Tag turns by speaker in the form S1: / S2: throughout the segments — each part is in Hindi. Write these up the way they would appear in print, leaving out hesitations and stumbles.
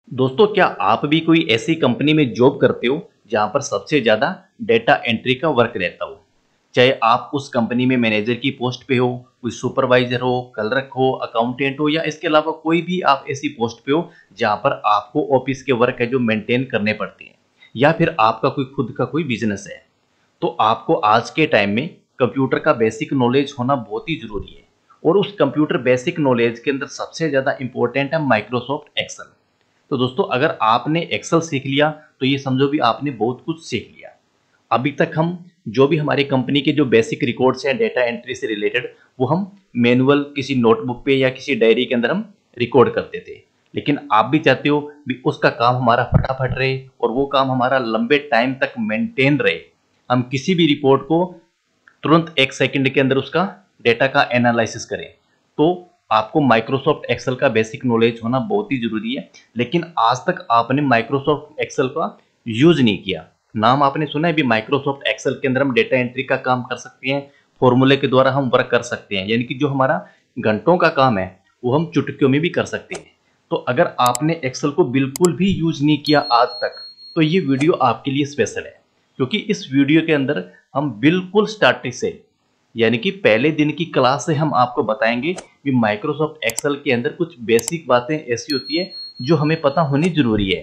S1: दोस्तों, क्या आप भी कोई ऐसी कंपनी में जॉब करते हो जहां पर सबसे ज़्यादा डेटा एंट्री का वर्क रहता हो? चाहे आप उस कंपनी में मैनेजर की पोस्ट पे हो, कोई सुपरवाइजर हो, क्लर्क हो, अकाउंटेंट हो या इसके अलावा कोई भी आप ऐसी पोस्ट पे हो जहां पर आपको ऑफिस के वर्क है जो मेंटेन करने पड़ते हैं, या फिर आपका कोई खुद का कोई बिजनेस है। तो आपको आज के टाइम में कंप्यूटर का बेसिक नॉलेज होना बहुत ही ज़रूरी है। और उस कंप्यूटर बेसिक नॉलेज के अंदर सबसे ज़्यादा इंपॉर्टेंट है माइक्रोसॉफ्ट एक्सेल। तो दोस्तों, अगर आपने एक्सेल सीख लिया तो ये समझो भी आपने बहुत कुछ सीख लिया। अभी तक हम जो भी हमारी कंपनी के जो बेसिक रिकॉर्ड्स हैं डेटा एंट्री से रिलेटेड, वो हम मैनुअल किसी नोटबुक पे या किसी डायरी के अंदर हम रिकॉर्ड करते थे। लेकिन आप भी चाहते हो भी उसका काम हमारा फटाफट रहे और वो काम हमारा लंबे टाइम तक मेंटेन रहे। हम किसी भी रिपोर्ट को तुरंत 1 सेकंड के अंदर उसका डेटा का एनालिसिस करें। तो आपको माइक्रोसॉफ्ट एक्सेल का बेसिक नॉलेज होना बहुत ही ज़रूरी है। लेकिन आज तक आपने माइक्रोसॉफ्ट एक्सेल का यूज़ नहीं किया। नाम आपने सुना है भी माइक्रोसॉफ्ट एक्सेल के अंदर हम डेटा एंट्री का काम कर सकते हैं, फॉर्मूले के द्वारा हम वर्क कर सकते हैं, यानी कि जो हमारा घंटों का काम है वो हम चुटकियों में भी कर सकते हैं। तो अगर आपने एक्सेल को बिल्कुल भी यूज़ नहीं किया आज तक, तो ये वीडियो आपके लिए स्पेशल है। क्योंकि इस वीडियो के अंदर हम बिल्कुल स्टार्टिंग से, यानी कि पहले दिन की क्लास से हम आपको बताएंगे कि माइक्रोसॉफ्ट एक्सेल के अंदर कुछ बेसिक बातें ऐसी होती है जो हमें पता होनी जरूरी है।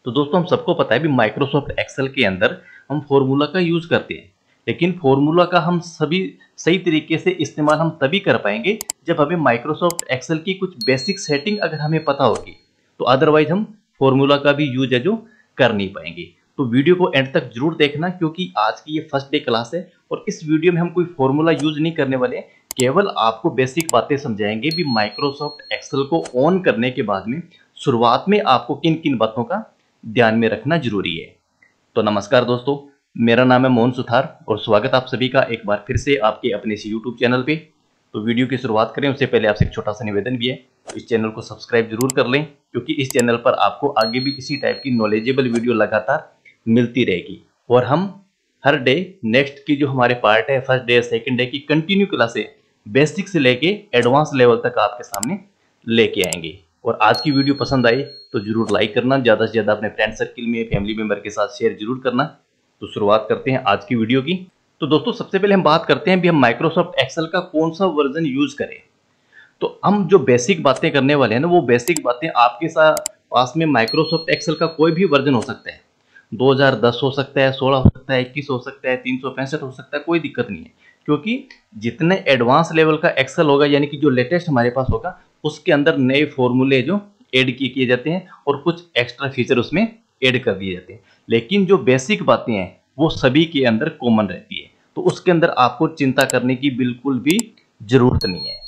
S1: तो दोस्तों, हम सबको पता है भी माइक्रोसॉफ्ट एक्सेल के अंदर हम फॉर्मूला का यूज करते हैं। लेकिन फॉर्मूला का हम सभी सही तरीके से इस्तेमाल हम तभी कर पाएंगे जब हमें माइक्रोसॉफ्ट एक्सेल की कुछ बेसिक सेटिंग अगर हमें पता होगी। तो अदरवाइज हम फॉर्मूला का भी यूज है जो कर नहीं पाएंगे। तो वीडियो को एंड तक जरूर देखना, क्योंकि आज की ये फर्स्ट डे क्लास है और इस वीडियो में हम कोई फॉर्मूला यूज नहीं करने वाले। केवल आपको बेसिक बातें समझाएंगे भी माइक्रोसॉफ्ट एक्सेल को ऑन करने के बाद में शुरुआत में आपको किन किन बातों का ध्यान में रखना जरूरी है। तो नमस्कार दोस्तों, मेरा नाम है मोहन सुथार और स्वागत आप सभी का एक बार फिर से आपके अपने इस यूट्यूब चैनल पे। तो वीडियो की शुरुआत करें उससे पहले आपसे एक छोटा सा निवेदन भी है, इस चैनल को सब्सक्राइब जरूर कर लें, क्योंकि इस चैनल पर आपको आगे भी इसी टाइप की नॉलेजेबल वीडियो लगातार मिलती रहेगी। और हम हर डे नेक्स्ट की जो हमारे पार्ट है, फर्स्ट डे सेकंड डे की कंटिन्यू क्लासें बेसिक से लेके एडवांस लेवल तक आपके सामने लेके आएंगे। और आज की वीडियो पसंद आई तो जरूर लाइक करना, ज़्यादा से ज़्यादा अपने फ्रेंड सर्किल में, फैमिली मेंबर के साथ शेयर जरूर करना। तो शुरुआत करते हैं आज की वीडियो की। तो दोस्तों, सबसे पहले हम बात करते हैं भी हम माइक्रोसॉफ्ट एक्सेल का कौन सा वर्जन यूज करें। तो हम जो बेसिक बातें करने वाले हैं ना, वो बेसिक बातें आपके साथ पास में माइक्रोसॉफ्ट एक्सेल का कोई भी वर्जन हो सकता है। 2010 हो सकता है, 16 हो सकता है, 21 हो सकता है, 365 हो सकता है, कोई दिक्कत नहीं है। क्योंकि जितने एडवांस लेवल का एक्सेल होगा, यानी कि जो लेटेस्ट हमारे पास होगा, उसके अंदर नए फॉर्मूले जो ऐड किए जाते हैं और कुछ एक्स्ट्रा फीचर उसमें ऐड कर दिए जाते हैं। लेकिन जो बेसिक बातें हैं वो सभी के अंदर कॉमन रहती है, तो उसके अंदर आपको चिंता करने की बिल्कुल भी जरूरत नहीं है।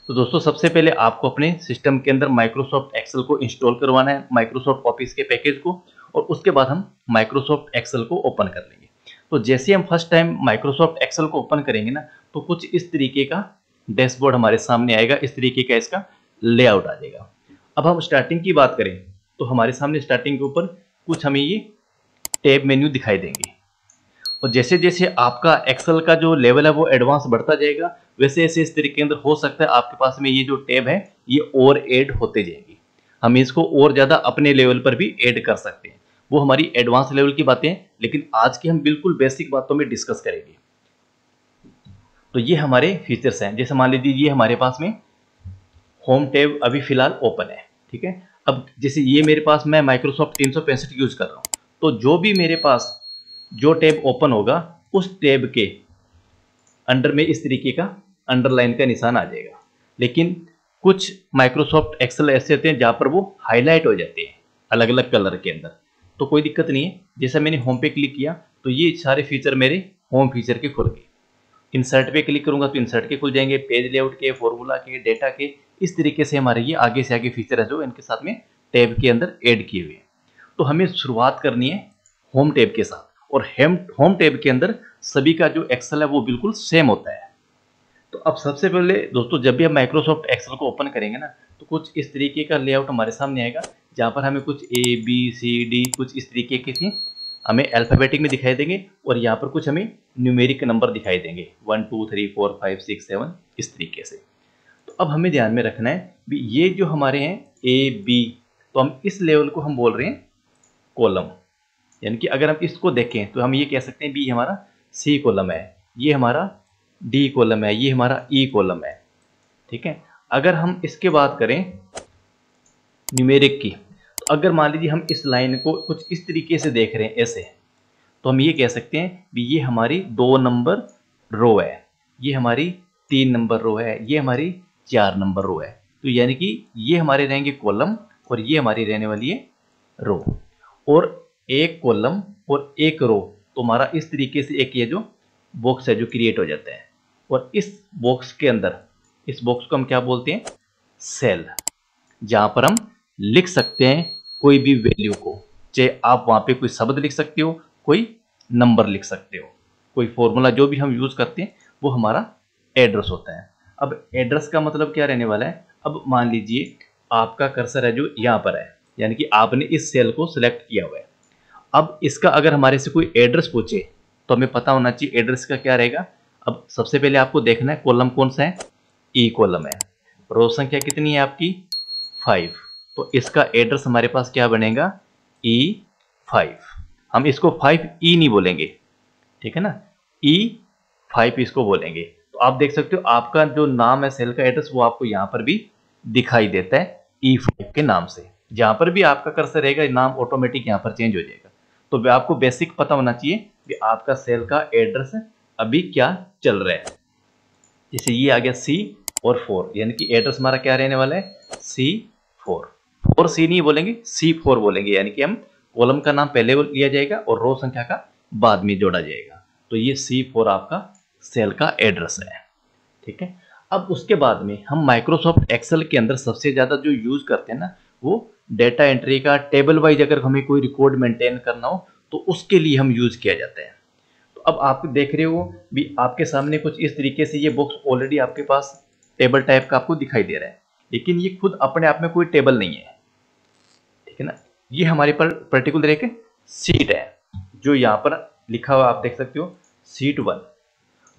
S1: तो दोस्तों, सबसे पहले आपको अपने सिस्टम के अंदर माइक्रोसॉफ्ट एक्सेल को इंस्टॉल करवाना है, माइक्रोसॉफ्ट ऑफिस के पैकेज को, और उसके बाद हम माइक्रोसॉफ्ट एक्सेल को ओपन कर लेंगे। तो जैसे हम फर्स्ट टाइम माइक्रोसॉफ्ट एक्सेल को ओपन करेंगे ना, तो कुछ इस तरीके का डैशबोर्ड हमारे सामने आएगा, इस तरीके का इसका लेआउट आ जाएगा। अब हम स्टार्टिंग की बात करें तो हमारे सामने स्टार्टिंग के ऊपर कुछ हमें ये टैब मेन्यू दिखाई देंगे। और जैसे जैसे आपका एक्सेल का जो लेवल है वो एडवांस बढ़ता जाएगा, वैसे वैसे इस तरीके के अंदर हो सकता है आपके पास में ये जो टैब है ये और ऐड होते जाएंगी। हम इसको और ज़्यादा अपने लेवल पर भी ऐड कर सकते हैं, वो हमारी एडवांस लेवल की बातें हैं। लेकिन आज की हम बिल्कुल बेसिक बातों में डिस्कस करेंगे। तो ये हमारे फीचर्स हैं। जैसे मान लीजिए ये हमारे पास में होम टैब अभी फिलहाल ओपन है, ठीक है। अब जैसे ये मेरे पास, मैं माइक्रोसॉफ्ट 365 यूज कर रहा हूँ, तो जो भी मेरे पास जो टैब ओपन होगा उस टैब के अंडर में इस तरीके का अंडरलाइन का निशान आ जाएगा। लेकिन कुछ माइक्रोसॉफ्ट एक्सेल ऐसे होते हैं जहाँ पर वो हाईलाइट हो जाते हैं अलग अलग कलर के अंदर, तो कोई दिक्कत नहीं है। जैसे मैंने होम पे क्लिक किया तो ये सारे फीचर मेरे होम फीचर के खुल गए। इंसर्ट पे क्लिक करूंगा तो इंसर्ट के खुल जाएंगे, पेज लेआउट के, फॉर्मूला के, डेटा के। इस तरीके से हमारे ये आगे से आगे फीचर है जो इनके साथ में टैब के अंदर ऐड किए हुए हैं। तो हमें शुरुआत करनी है होम टैब के साथ, और होम टैब के अंदर सभी का जो एक्सेल है वो बिल्कुल सेम होता है। तो अब सबसे पहले दोस्तों, जब भी हम माइक्रोसॉफ्ट एक्सेल को ओपन करेंगे ना, तो कुछ इस तरीके का लेआउट हमारे सामने आएगा, जहाँ पर हमें कुछ ए बी सी डी कुछ इस तरीके की हमें अल्फ़ाबेटिक में दिखाई देंगे, और यहाँ पर कुछ हमें न्यूमेरिक नंबर दिखाई देंगे 1 2 3 4 5 6 7 इस तरीके से। तो अब हमें ध्यान में रखना है भी ये जो हमारे हैं ए बी, तो हम इस लेवल को हम बोल रहे हैं कॉलम। यानी कि अगर हम इसको देखें तो हम ये कह सकते हैं बी हमारा सी कॉलम है, ये हमारा डी कॉलम है, ये हमारा ई कॉलम है। ठीक है। अगर हम इसके बात करें न्यूमेरिक की, तो अगर मान लीजिए हम इस लाइन को कुछ इस तरीके से देख रहे हैं ऐसे, तो हम ये कह सकते हैं भी ये हमारी 2 नंबर रो है, ये हमारी 3 नंबर रो है, ये हमारी 4 नंबर रो है। तो यानी कि ये हमारे रहेंगे कॉलम और ये हमारी रहने वाली है रो। और एक कॉलम और एक रो तो हमारा इस तरीके से एक ये जो बॉक्स है जो क्रिएट हो जाता है। और इस बॉक्स के अंदर, इस बॉक्स को हम क्या बोलते हैं, सेल, जहां पर हम लिख सकते हैं कोई भी वैल्यू को, चाहे आप वहां पे कोई शब्द लिख सकते हो, कोई नंबर लिख सकते हो, कोई फॉर्मूला जो भी हम यूज करते हैं वो हमारा एड्रेस होता है। अब एड्रेस का मतलब क्या रहने वाला है, अब मान लीजिए आपका कर्सर है जो यहाँ पर है, यानी कि आपने इस सेल को सिलेक्ट किया हुआ है। अब इसका अगर हमारे से कोई एड्रेस पूछे तो हमें पता होना चाहिए एड्रेस का क्या रहेगा। अब सबसे पहले आपको देखना है कॉलम कौन सा है, ई कॉलम है, रो संख्या कितनी है आपकी 5, तो इसका एड्रेस हमारे पास क्या बनेगा E5। हम इसको 5E नहीं बोलेंगे, ठीक है ना, E5 इसको बोलेंगे। तो आप देख सकते हो आपका जो नाम है सेल का एड्रेस वो आपको यहाँ पर भी दिखाई देता है E5 के नाम से। जहां पर भी आपका कर्सर रहेगा नाम ऑटोमेटिक यहाँ पर चेंज हो जाएगा। तो आपको बेसिक पता होना चाहिए कि आपका सेल का एड्रेस अभी क्या चल रहा है। जैसे ये आ गया C और 4, यानी कि एड्रेस हमारा क्या रहने वाला है C4। 4C नहीं बोलेंगे, C4 बोलेंगे, यानी कि हम कॉलम का नाम पहले लिया जाएगा और रो संख्या का बाद में जोड़ा जाएगा। तो ये C4 आपका सेल का एड्रेस है। ठीक है। अब उसके बाद में हम माइक्रोसॉफ्ट एक्सेल के अंदर सबसे ज्यादा जो यूज करते हैं ना वो डेटा एंट्री का, टेबल वाइज अगर हमें कोई रिकॉर्ड मेंटेन करना हो तो उसके लिए हम यूज किया जाता है। तो अब आप देख रहे हो भी आपके सामने कुछ इस तरीके से ये बॉक्स ऑलरेडी आपके पास टेबल टाइप का आपको दिखाई दे रहा है, लेकिन ये खुद अपने आप में कोई टेबल नहीं है। ठीक है ना, ये हमारे पर पर्टिकुलर एक सीट है जो यहाँ पर लिखा हुआ आप देख सकते हो सीट 1।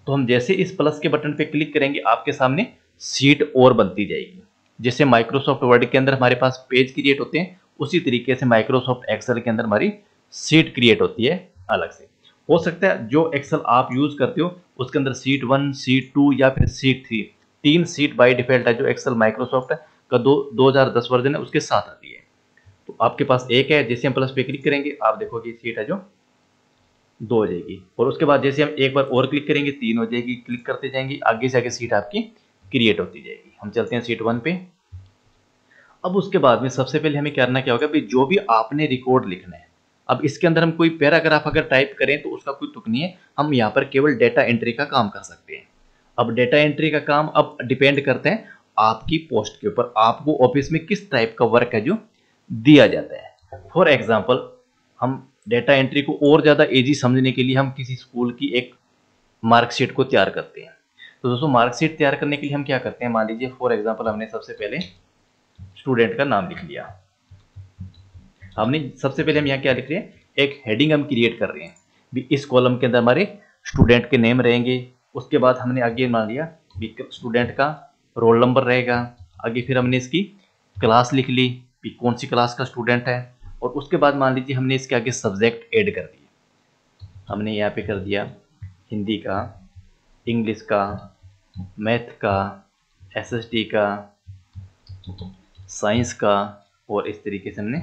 S1: तो हम जैसे इस प्लस के बटन पे क्लिक करेंगे आपके सामने सीट और बनती जाएगी। जैसे माइक्रोसॉफ्ट वर्ड के अंदर हमारे पास पेज क्रिएट होते हैं उसी तरीके से माइक्रोसॉफ्ट एक्सेल के अंदर हमारी सीट क्रिएट होती है अलग से। हो सकता है जो एक्सेल आप यूज करते हो उसके अंदर सीट 1, सीट 2 या फिर सीट 3, 3 सीट बाय डिफॉल्ट है जो एक्सेल माइक्रोसॉफ्ट का 2010 वर्जन है उसके साथ आती है। तो आपके पास एक है, जैसे हम प्लस पे क्लिक करेंगे आप देखोगे सीट है जो 2 हो जाएगी, और उसके बाद जैसे हम एक बार और क्लिक करेंगे 3 हो जाएगी, क्लिक करते जाएंगे आगे से आगे सीट आपकी क्रिएट होती जाएगी। हम चलते हैं सीट 1 पे। अब उसके बाद में सबसे पहले हमें करना क्या होगा भी जो भी आपने रिकॉर्ड लिखना है, अब इसके अंदर हम कोई पैराग्राफ अगर टाइप करें तो उसका कोई तुक नहीं है, हम यहाँ पर केवल डेटा एंट्री का काम कर सकते हैं। अब डेटा एंट्री का काम अब डिपेंड करते हैं आपकी पोस्ट के ऊपर, आपको ऑफिस में किस टाइप का वर्क है जो दिया जाता है। फॉर एग्जाम्पल हम डेटा एंट्री को और ज़्यादा इजी समझने के लिए हम किसी स्कूल की एक मार्कशीट को तैयार करते हैं। तो दोस्तों मार्कशीट तैयार करने के लिए हम क्या करते हैं, मान लीजिए फॉर एग्जांपल हमने सबसे पहले स्टूडेंट का नाम लिख लिया। हमने सबसे पहले हम यहाँ क्या लिख रहे हैं, एक हेडिंग हम क्रिएट कर रहे हैं भी इस कॉलम के अंदर हमारे स्टूडेंट के नेम रहेंगे। उसके बाद हमने आगे मान लिया भी स्टूडेंट का रोल नंबर रहेगा। आगे फिर हमने इसकी क्लास लिख ली भी कौन सी क्लास का स्टूडेंट है, और उसके बाद मान लीजिए हमने इसके आगे सब्जेक्ट ऐड कर दिए। हमने यहाँ पे कर दिया हिंदी का, इंग्लिश का, मैथ का, एसएसटी का, साइंस का, और इस तरीके से हमने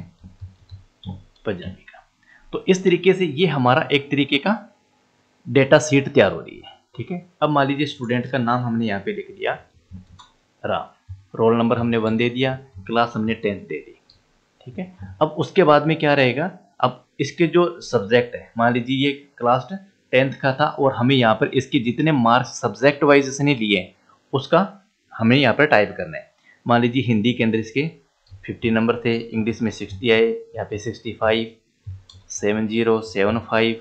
S1: पंजाबी का। तो इस तरीके से ये हमारा एक तरीके का डेटा सीट तैयार हो रही है। ठीक है। अब मान लीजिए स्टूडेंट का नाम हमने यहाँ पे लिख दिया राम, रोल नंबर हमने 1 दे दिया, क्लास हमने 10th दे दी। ठीक है। अब उसके बाद में क्या रहेगा, अब इसके जो सब्जेक्ट है, मान लीजिए ये क्लास 10th का था और हमें यहाँ पर इसके जितने मार्क्स सब्जेक्ट वाइज इसने लिए हैं उसका हमें यहाँ पर टाइप करना है। मान लीजिए हिंदी के अंदर इसके 50 नंबर थे, इंग्लिश में 60 आए, यहाँ पे 65, 70, 75,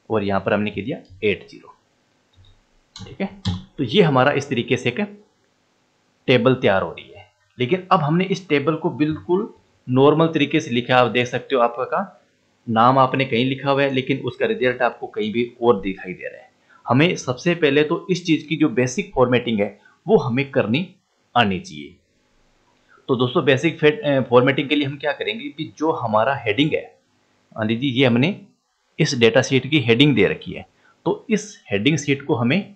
S1: और यहाँ पर हमने कह दिया 80। ठीक है। तो ये हमारा इस तरीके से एक टेबल तैयार हो रही है। लेकिन अब हमने इस टेबल को बिल्कुल नॉर्मल तरीके से लिखा, आप देख सकते हो आपका का नाम आपने कहीं लिखा हुआ है लेकिन उसका रिजल्ट आपको कहीं भी और दिखाई दे रहा है। हमें सबसे पहले तो इस चीज की जो बेसिक फॉर्मेटिंग है वो हमें करनी आनी चाहिए। तो दोस्तों बेसिक फॉर्मेटिंग के लिए हम क्या करेंगे कि जो हमारा हेडिंग है, मान लीजिए ये हमने इस डेटा शीट की हेडिंग दे रखी है, तो इस हेडिंग शीट को हमें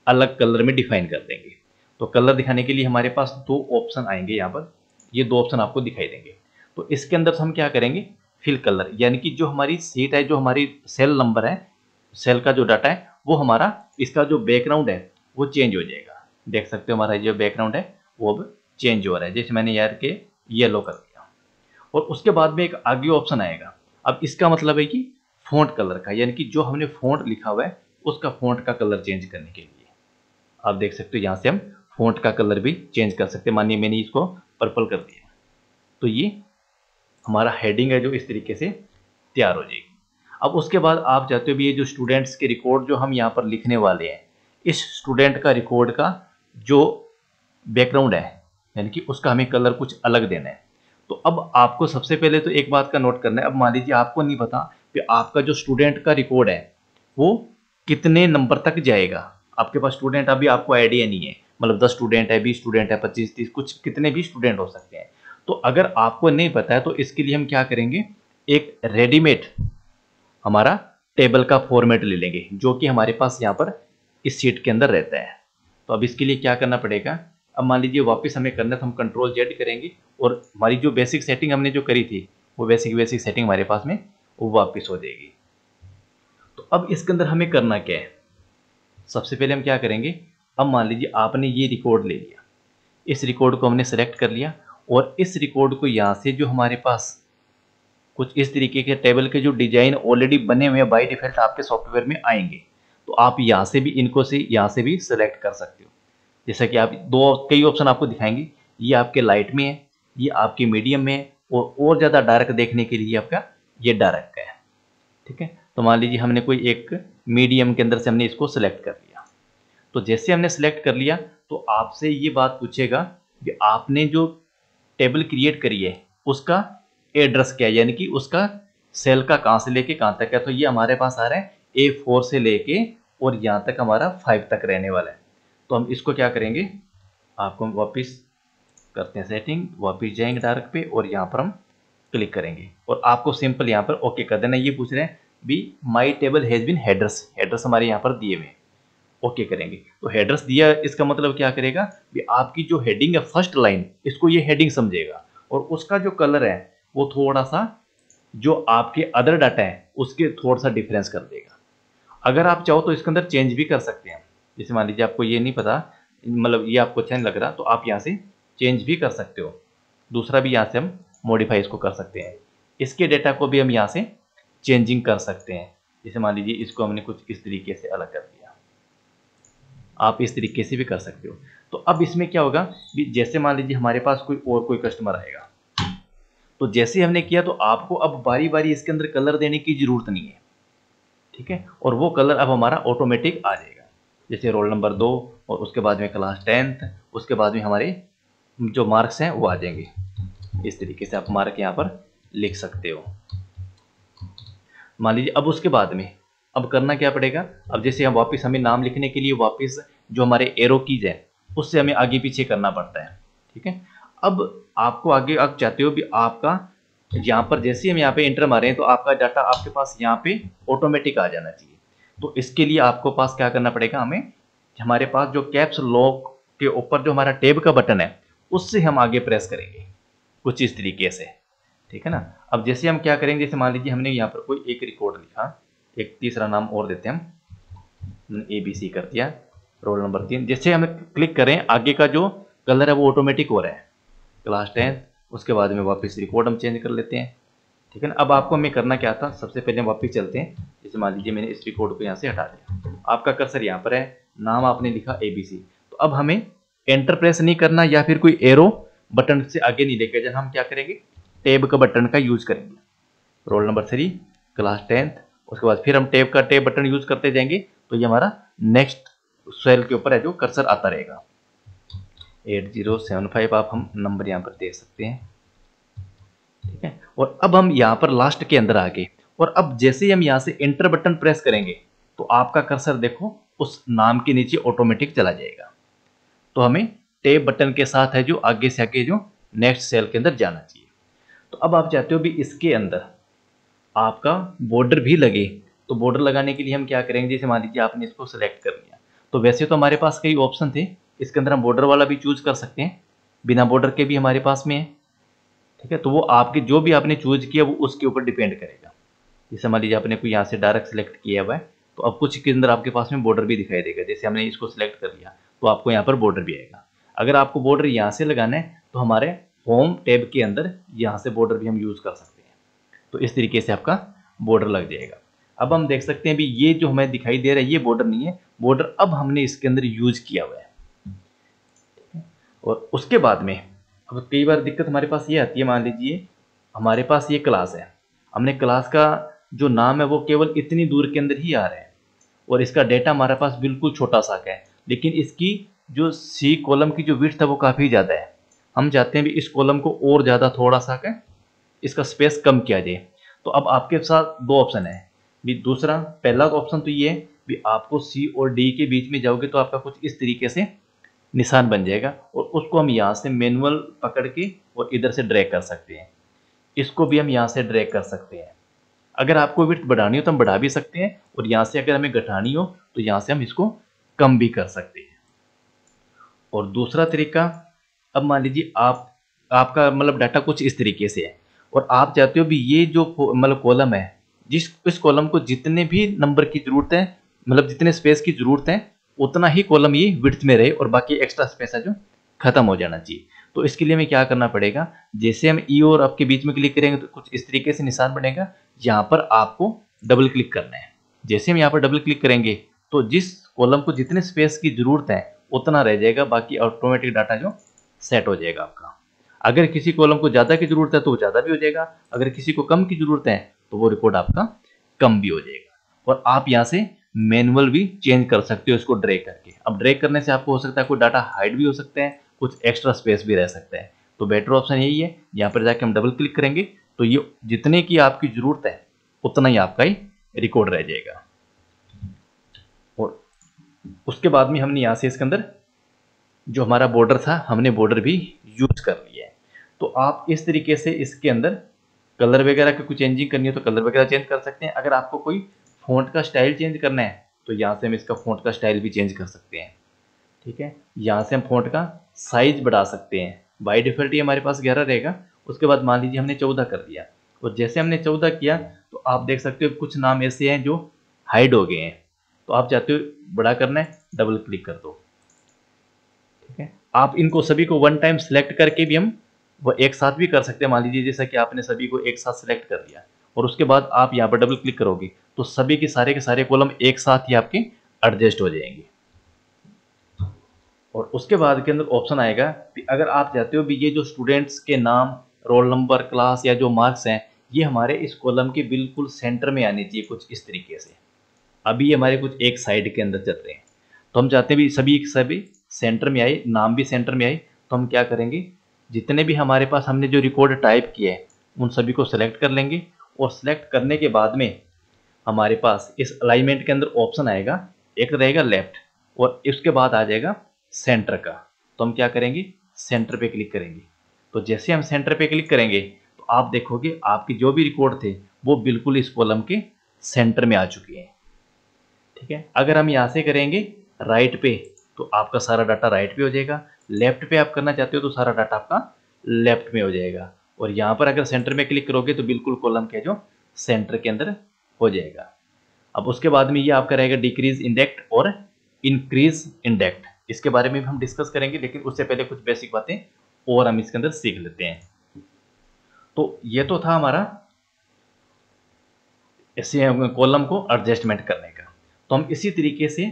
S1: अलग कलर में डिफाइन कर देंगे। तो कलर दिखाने के लिए हमारे पास दो ऑप्शन आएंगे यहाँ पर, ये दो ऑप्शन आपको दिखाई देंगे। तो इसके अंदर से हम क्या करेंगे, फिल कलर, यानी कि जो हमारी शीट है, जो हमारी सेल नंबर है, सेल का जो डाटा है, वो हमारा इसका जो बैकग्राउंड है वो चेंज हो जाएगा। देख सकते हो हमारा जो बैकग्राउंड है वो अब चेंज हो रहा है, जैसे मैंने यार के येलो कर दिया। और उसके बाद में एक आगे ऑप्शन आएगा। अब इसका मतलब है कि फ़ॉन्ट कलर का, यानी कि जो हमने फ़ॉन्ट लिखा हुआ है उसका फ़ॉन्ट का कलर चेंज करने के लिए आप देख सकते हो यहाँ से हम फ़ॉन्ट का कलर भी चेंज कर सकते हैं। मानिए मैंने इसको पर्पल कर दिया, तो ये हमारा हेडिंग है जो इस तरीके से तैयार हो जाएगी। अब उसके बाद आप चाहते हो भी ये जो स्टूडेंट्स के रिकॉर्ड जो हम यहाँ पर लिखने वाले हैं, इस स्टूडेंट का रिकॉर्ड का जो बैकग्राउंड है, यानी कि उसका हमें कलर कुछ अलग देना है। तो अब आपको सबसे पहले तो एक बात का नोट करना है। अब मान लीजिए आपको नहीं पता कि आपका जो स्टूडेंट का रिकॉर्ड है वो कितने नंबर तक जाएगा। आपके पास स्टूडेंट अभी आपको आइडिया नहीं है, मतलब 10 स्टूडेंट है, 20 स्टूडेंट है, 25 30 कुछ कितने भी स्टूडेंट हो सकते हैं। तो अगर आपको नहीं पता है तो इसके लिए हम क्या करेंगे, एक रेडीमेड हमारा टेबल का फॉर्मेट ले लेंगे जो कि हमारे पास यहाँ पर इस शीट के अंदर रहता है। तो अब इसके लिए क्या करना पड़ेगा, अब मान लीजिए वापस हमें करना है तो हम कंट्रोल जेड करेंगे और हमारी जो बेसिक सेटिंग हमने जो करी थी वो बेसिक सेटिंग हमारे पास में वो वापस हो जाएगी। तो अब इसके अंदर हमें करना क्या है, सबसे पहले हम क्या करेंगे, अब मान लीजिए आपने ये रिकॉर्ड ले लिया, इस रिकॉर्ड को हमने सेलेक्ट कर लिया और इस रिकॉर्ड को यहाँ से जो हमारे पास कुछ इस तरीके के टेबल के जो डिजाइन ऑलरेडी बने हुए हैं बाय डिफॉल्ट आपके सॉफ्टवेयर में आएंगे, तो आप यहाँ से भी इनको से यहाँ से भी सेलेक्ट कर सकते हो। जैसा कि आप कई ऑप्शन आपको दिखाएंगे, ये आपके लाइट में है, ये आपके मीडियम में है और ज़्यादा डार्क देखने के लिए आपका ये डार्क का है। ठीक है, तो मान लीजिए हमने कोई एक मीडियम के अंदर से हमने इसको सेलेक्ट कर लिया। तो जैसे हमने सेलेक्ट कर लिया तो आपसे ये बात पूछेगा कि आपने जो टेबल क्रिएट करी है उसका एड्रेस क्या है, यानी कि उसका सेल का कहाँ से लेके कहाँ तक है। तो ये हमारे पास आ रहा है A4 से लेके और यहाँ तक हमारा 5 तक रहने वाला है। तो हम इसको क्या करेंगे, आपको वापस करते हैं सेटिंग, वापस जाएंगे डार्क पे और यहाँ पर हम क्लिक करेंगे और आपको सिंपल यहाँ पर ओके कर देना। ये पूछ रहे हैं भी माई टेबल हैज़ बिन हेडर्स हमारे यहाँ पर दिए हुए, ओके करेंगे। तो हेडर्स दिया, इसका मतलब क्या करेगा भी आपकी जो हेडिंग है फर्स्ट लाइन, इसको ये हेडिंग समझेगा और उसका जो कलर है वो थोड़ा सा जो आपके अदर डाटा है उसके थोड़ा सा डिफरेंस कर देगा। अगर आप चाहो तो इसके अंदर चेंज भी कर सकते हैं। जैसे मान लीजिए आपको ये नहीं पता, मतलब ये आपको अच्छा नहीं लग रहा, तो आप यहाँ से चेंज भी कर सकते हो। दूसरा भी यहाँ से हम मॉडिफाई इसको कर सकते हैं, इसके डेटा को भी हम यहाँ से चेंजिंग कर सकते हैं। जैसे मान लीजिए इसको हमने कुछ इस तरीके से अलग कर दिया, आप इस तरीके से भी कर सकते हो। तो अब इसमें क्या होगा भी, जैसे मान लीजिए हमारे पास कोई कस्टमर आएगा, तो जैसे हमने किया तो आपको अब बारी बारी इसके अंदर कलर देने की जरूरत नहीं है। ठीक है, और वो कलर अब हमारा ऑटोमेटिक आ जाएगा। जैसे रोल नंबर 2 और उसके बाद में क्लास 10th, उसके बाद में हमारे जो मार्क्स हैं वो आ जाएंगे। इस तरीके से आप मार्क यहाँ पर लिख सकते हो। मान लीजिए अब उसके बाद में अब करना क्या पड़ेगा, अब जैसे हम वापस हमें नाम लिखने के लिए वापस जो हमारे एरो कीज है उससे हमें आगे पीछे करना पड़ता है। ठीक है, अब आपको आगे आप चाहते हो भी आपका यहाँ पर जैसे हम यहाँ पे एंटर मारे हैं तो आपका डाटा आपके पास यहाँ पे ऑटोमेटिक आ जाना चाहिए। तो इसके लिए आपको पास क्या करना पड़ेगा, हमें हमारे पास जो कैप्स लॉक के ऊपर जो हमारा टैब का बटन है उससे हम आगे प्रेस करेंगे कुछ इस तरीके से। ठीक है ना, अब जैसे हम क्या करेंगे, जैसे मान लीजिए हमने यहाँ पर कोई एक रिकॉर्ड लिखा, एक तीसरा नाम और देते हैं हम, ABC कर दिया, रोल नंबर 3। जैसे हम क्लिक करें आगे का जो कलर है वो ऑटोमेटिक हो रहा है, क्लास 10। उसके बाद में वापस रिकॉर्ड हम चेंज कर लेते हैं। ठीक है ना, अब आपको हमें करना क्या था, सबसे पहले हम वापस चलते हैं। जैसे मान लीजिए मैंने इस रिकॉर्ड को यहाँ से हटा दिया, आपका कर्सर यहाँ पर है, नाम आपने लिखा ABC। तो अब हमें एंटर प्रेस नहीं करना या फिर कोई एरो बटन से आगे नहीं लेके जाना, हम क्या करेंगे टैब का बटन का यूज करेंगे, रोल नंबर 3 क्लास 10th। उसके बाद फिर हम टैब बटन यूज करते जाएंगे तो ये हमारा नेक्स्ट सेल के ऊपर है जो कर्सर आता रहेगा। 8075 आप हम नंबर यहाँ पर दे सकते हैं। ठीक है, और अब हम यहाँ पर लास्ट के अंदर आ गए और अब जैसे ही हम यहाँ से एंटर बटन प्रेस करेंगे तो आपका कर्सर देखो उस नाम के नीचे ऑटोमेटिक चला जाएगा। तो हमें टैब बटन के साथ है जो आगे से आगे जो नेक्स्ट सेल के अंदर जाना चाहिए। तो अब आप चाहते हो भी इसके अंदर आपका बॉर्डर भी लगे, तो बॉर्डर लगाने के लिए हम क्या करेंगे, जैसे मान लीजिए आपने इसको सेलेक्ट कर लिया, तो वैसे तो हमारे पास कई ऑप्शन थे, इसके अंदर हम बॉर्डर वाला भी चूज कर सकते हैं, बिना बॉर्डर के भी हमारे पास में है। ठीक है, तो वो आपके जो भी आपने चूज किया वो उसके ऊपर डिपेंड करेगा। जैसे मान लीजिए आपने कोई यहाँ से डायरेक्ट सेलेक्ट किया हुआ है, तो अब कुछ के अंदर आपके पास में बॉर्डर भी दिखाई देगा। जैसे हमने इसको सिलेक्ट कर लिया तो आपको यहाँ पर बॉर्डर भी आएगा। अगर आपको बॉर्डर यहाँ से लगाना है तो हमारे होम टैब के अंदर यहाँ से बॉर्डर भी हम यूज कर सकते हैं। तो इस तरीके से आपका बॉर्डर लग जाएगा। अब हम देख सकते हैं भी ये जो हमें दिखाई दे रहा है ये बॉर्डर नहीं है, बॉर्डर अब हमने इसके अंदर यूज किया हुआ है। और उसके बाद में अब कई बार दिक्कत हमारे पास ये आती है, मान लीजिए हमारे पास ये क्लास है, हमने क्लास का जो नाम है वो केवल इतनी दूर के अंदर ही आ रहा है और इसका डेटा हमारे पास बिल्कुल छोटा सा है, लेकिन इसकी जो सी कॉलम की जो विड्थ है वो काफ़ी ज़्यादा है। हम चाहते हैं भी इस कॉलम को और ज़्यादा थोड़ा सा इसका स्पेस कम किया जाए। तो अब आपके साथ दो ऑप्शन है भी। दूसरा पहला ऑप्शन तो ये है भी आपको सी और डी के बीच में जाओगे तो आपका कुछ इस तरीके से निशान बन जाएगा और उसको हम यहाँ से मैनुअल पकड़ के और इधर से ड्रैग कर सकते हैं। इसको भी हम यहाँ से ड्रैग कर सकते हैं। अगर आपको विड्थ बढ़ानी हो तो हम बढ़ा भी सकते हैं और यहाँ से अगर हमें घटानी हो तो यहाँ से हम इसको कम भी कर सकते हैं। और दूसरा तरीका, अब मान लीजिए आपका मतलब डाटा कुछ इस तरीके से है और आप चाहते हो भी ये जो मतलब कॉलम है, इस कॉलम को जितने भी नंबर की जरूरत है, मतलब जितने स्पेस की जरूरत है उतना ही कॉलम ये विड्थ में रहे और बाकी एक्स्ट्रा स्पेस है जो खत्म हो जाना चाहिए। तो इसके लिए हमें क्या करना पड़ेगा, जैसे हम ई और अप के बीच में क्लिक करेंगे तो कुछ इस तरीके से निशान बनेगा। यहाँ पर आपको डबल क्लिक करना है। जैसे हम यहाँ पर डबल क्लिक करेंगे तो जिस कॉलम को जितने स्पेस की जरूरत है उतना रह जाएगा, बाकी ऑटोमेटिक डाटा जो सेट हो जाएगा आपका। अगर किसी कॉलम को ज़्यादा की जरूरत है तो वो ज़्यादा भी हो जाएगा, अगर किसी को कम की जरूरत है तो वो रिकॉर्ड आपका कम भी हो जाएगा। और आप यहाँ से मैनुअल भी चेंज कर सकते हो इसको ड्रैग करके। अब ड्रैग करने से आपको हो सकता है कोई डाटा हाइड भी हो सकता है, कुछ एक्स्ट्रा स्पेस भी रह सकता है। तो बेटर ऑप्शन यही है, यहाँ पर जाके हम डबल क्लिक करेंगे तो ये जितने की आपकी जरूरत है उतना ही आपका ही रिकॉर्ड रह जाएगा। और उसके बाद में हमने यहाँ से इसके अंदर जो हमारा बॉर्डर था हमने बॉर्डर भी यूज कर लिया है। तो आप इस तरीके से इसके अंदर कलर वगैरह की कुछ चेंजिंग करनी है तो कलर वगैरह चेंज कर सकते हैं। अगर आपको कोई फ़ॉन्ट का स्टाइल चेंज करना है तो यहाँ से हम इसका फ़ॉन्ट का स्टाइल भी चेंज कर सकते हैं। ठीक है, यहाँ से हम फ़ॉन्ट का साइज बढ़ा सकते हैं। बाय डिफ़ॉल्ट ये हमारे पास 11 रहेगा। उसके बाद मान लीजिए हमने 14 कर दिया और जैसे हमने 14 किया तो आप देख सकते हो कुछ नाम ऐसे हैं जो हाइड हो गए हैं। तो आप चाहते हो बड़ा करना है, डबल क्लिक कर दो। ठीक है, आप इनको सभी को वन टाइम सेलेक्ट करके भी हम वो एक साथ भी कर सकते हैं। मान लीजिए जैसा कि आपने सभी को एक साथ सेलेक्ट कर दिया और उसके बाद आप यहाँ पर डबल क्लिक करोगे तो सभी के सारे कॉलम एक साथ ही आपके एडजस्ट हो जाएंगे। और उसके बाद के अंदर ऑप्शन आएगा कि अगर आप चाहते हो भी ये जो स्टूडेंट्स के नाम, रोल नंबर, क्लास या जो मार्क्स हैं ये हमारे इस कॉलम के बिल्कुल सेंटर में आने चाहिए, कुछ इस तरीके से। अभी ये हमारे कुछ एक साइड के अंदर चल रहे हैं तो हम चाहते हैं भी सभी सेंटर में आए, नाम भी सेंटर में आए। तो हम क्या करेंगे, जितने भी हमारे पास हमने जो रिकॉर्ड टाइप किए हैं उन सभी को सेलेक्ट कर लेंगे और सेलेक्ट करने के बाद में हमारे पास इस अलाइनमेंट के अंदर ऑप्शन आएगा, एक रहेगा लेफ्ट और इसके बाद आ जाएगा सेंटर का। तो हम क्या करेंगे, सेंटर पे क्लिक करेंगे। तो जैसे हम सेंटर पे क्लिक करेंगे तो आप देखोगे आपके जो भी रिकॉर्ड थे वो बिल्कुल इस कॉलम के सेंटर में आ चुके हैं। ठीक है, अगर हम यहाँ से करेंगे राइट पे तो आपका सारा डाटा राइट पे हो जाएगा, लेफ्ट पे आप करना चाहते हो तो सारा डाटा आपका लेफ्ट में हो जाएगा। और यहाँ पर अगर सेंटर में क्लिक करोगे तो बिल्कुल कॉलम के जो सेंटर के अंदर हो जाएगा। अब उसके बाद में ये आपका रहेगा डिक्रीज इंडेक्ट और इंक्रीज इंडेक्ट। इसके बारे में भी हम डिस्कस करेंगे, लेकिन उससे पहले कुछ बेसिक बातें और हम इसके अंदर सीख लेते हैं। तो ये तो था हमारा ऐसे कॉलम को एडजस्टमेंट करने का। तो हम इसी तरीके से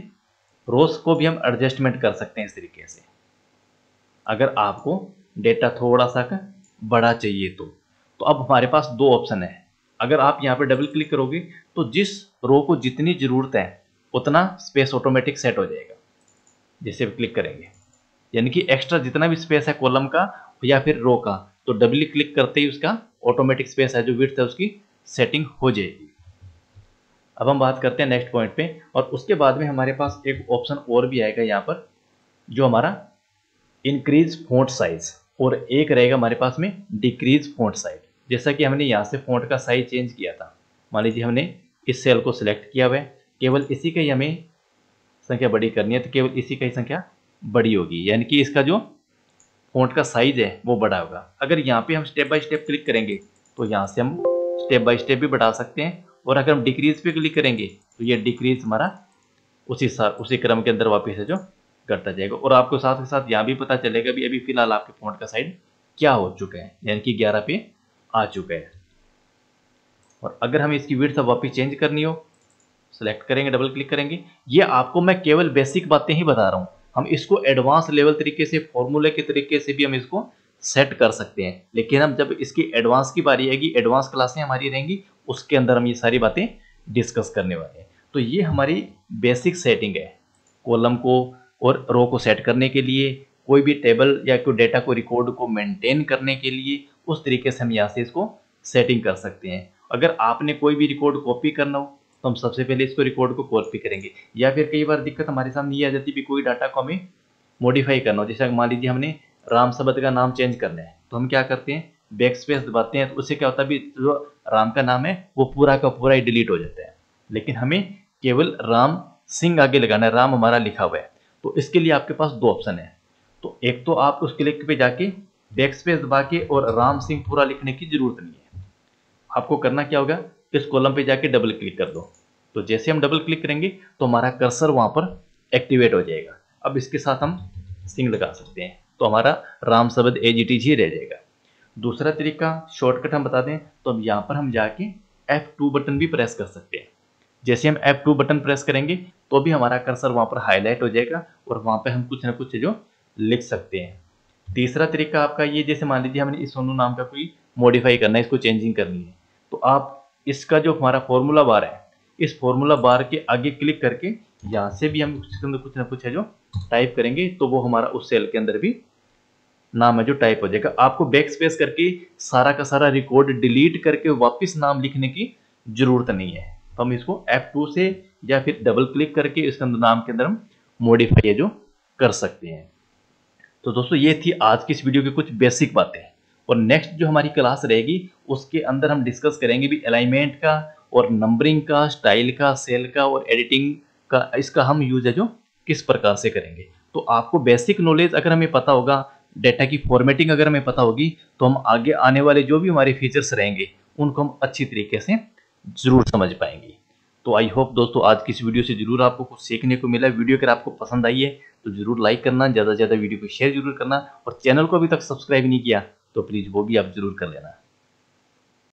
S1: रोज को भी हम एडजस्टमेंट कर सकते हैं इस तरीके से। अगर आपको डेटा थोड़ा सा बड़ा चाहिए तो अब हमारे पास दो ऑप्शन है। अगर आप यहाँ पे डबल क्लिक करोगे तो जिस रो को जितनी ज़रूरत है उतना स्पेस ऑटोमेटिक सेट हो जाएगा। जैसे क्लिक करेंगे यानी कि एक्स्ट्रा जितना भी स्पेस है कॉलम का या फिर रो का, तो डबल क्लिक करते ही उसका ऑटोमेटिक स्पेस है जो विड्थ है उसकी सेटिंग हो जाएगी। अब हम बात करते हैं नेक्स्ट पॉइंट पे। और उसके बाद में हमारे पास एक ऑप्शन और भी आएगा यहाँ पर जो हमारा इंक्रीज फॉन्ट साइज। और एक रहेगा हमारे पास में डिक्रीज फॉन्ट साइज। जैसा कि हमने यहाँ से फॉन्ट का साइज चेंज किया था, मान लीजिए हमने इस सेल को सिलेक्ट किया हुआ है, केवल इसी का ही हमें संख्या बड़ी करनी है, तो केवल इसी का ही संख्या बड़ी होगी, यानी कि इसका जो फॉन्ट का साइज है वो बड़ा होगा। अगर यहाँ पे हम स्टेप बाय स्टेप क्लिक करेंगे तो यहाँ से हम स्टेप बाय स्टेप भी बढ़ा सकते हैं, और अगर हम डिक्रीज पे क्लिक करेंगे तो ये डिक्रीज हमारा उसी क्रम के अंदर वापस से जो करता जाएगा। और आपको साथ के साथ यहाँ भी पता चलेगा भी अभी फिलहाल आपके फॉन्ट का साइज क्या हो चुका है, यानी कि 11 पे आ चुका है। और अगर हमें इसकी विड्थ वापस चेंज करनी हो, सेलेक्ट करेंगे, डबल क्लिक करेंगे। ये आपको मैं केवल बेसिक बातें ही बता रहा हूँ, हम इसको एडवांस लेवल तरीके से फॉर्मूले के तरीके से भी हम इसको सेट कर सकते हैं। लेकिन हम जब इसकी एडवांस की बारी आएगी, एडवांस क्लासें हमारी रहेंगी, उसके अंदर हम ये सारी बातें डिस्कस करने वाले हैं। तो ये हमारी बेसिक सेटिंग है कॉलम को और रो को सेट करने के लिए, कोई भी टेबल या कोई डेटा को रिकॉर्ड को मेंटेन करने के लिए, उस तरीके से हम यहाँ से इसको सेटिंग कर सकते हैं। अगर आपने कोई भी रिकॉर्ड कॉपी करना हो तो हम सबसे पहले इसको रिकॉर्ड को कॉपी करेंगे, या फिर कई बार दिक्कत हमारे सामने ये आ जाती है कि कोई डाटा को हमें मॉडिफाई करना हो। जैसे मान लीजिए हमने राम शब्द का नाम चेंज करना है, तो हम क्या करते हैं, बैक स्पेस दबाते हैं, तो उससे क्या होता है, भी जो राम का नाम है वो पूरा का पूरा ही डिलीट हो जाता है। लेकिन हमें केवल राम सिंह आगे लगाना है, राम हमारा लिखा हुआ है। तो इसके लिए आपके पास दो ऑप्शन है, तो एक तो आप उस क्लिक पे जाके बैक स्पेस दबा के और राम सिंह पूरा लिखने की जरूरत नहीं है। आपको करना क्या होगा, इस कॉलम पे जाके डबल क्लिक कर दो। तो जैसे हम डबल क्लिक करेंगे तो हमारा कर्सर वहां पर एक्टिवेट हो जाएगा। अब इसके साथ हम सिंह लगा सकते हैं, तो हमारा राम शब्द एजीटीज ही रह जाएगा। दूसरा तरीका शॉर्टकट हम बता दें, तो अब यहाँ पर हम जाके F2 बटन भी प्रेस कर सकते हैं। जैसे हम F2 बटन प्रेस करेंगे तो भी हमारा कर्सर वहां पर हाईलाइट हो जाएगा और वहां पे हम कुछ ना कुछ जो लिख सकते हैं। तीसरा तरीका आपका ये, जैसे मान लीजिए हमने इस सोनू नाम का कोई मॉडिफाई करना है, इसको चेंजिंग करनी है, तो आप इसका जो हमारा फॉर्मूला बार है, इस फॉर्मूला बार के आगे क्लिक करके यहाँ से भी हम कुछ ना कुछ है जो टाइप करेंगे, तो वो हमारा उस सेल के अंदर भी नाम है जो टाइप हो जाएगा। आपको बैक स्पेस करके सारा का सारा रिकॉर्ड डिलीट करके वापस नाम लिखने की जरूरत नहीं है। तो हम इसको F2 से या फिर डबल क्लिक करके इसके अंदर नाम के अंदर हम मॉडिफाई जो कर सकते हैं। तो दोस्तों ये थी आज की इस वीडियो की कुछ बेसिक बातें, और नेक्स्ट जो हमारी क्लास रहेगी उसके अंदर हम डिस्कस करेंगे भी अलाइनमेंट का और नंबरिंग का, स्टाइल का, सेल का और एडिटिंग का, इसका हम यूज है जो किस प्रकार से करेंगे। तो आपको बेसिक नॉलेज अगर हमें पता होगा, डेटा की फॉर्मेटिंग अगर हमें पता होगी, तो हम आगे आने वाले जो भी हमारे फीचर्स रहेंगे उनको हम अच्छी तरीके से जरूर समझ पाएंगे। तो आई होप दोस्तों आज की इस वीडियो से जरूर आपको कुछ सीखने को मिला। वीडियो अगर आपको पसंद आई है तो जरूर लाइक करना, ज़्यादा से ज़्यादा वीडियो को शेयर जरूर करना, और चैनल को अभी तक सब्सक्राइब नहीं किया तो प्लीज़ वो भी आप जरूर कर लेना।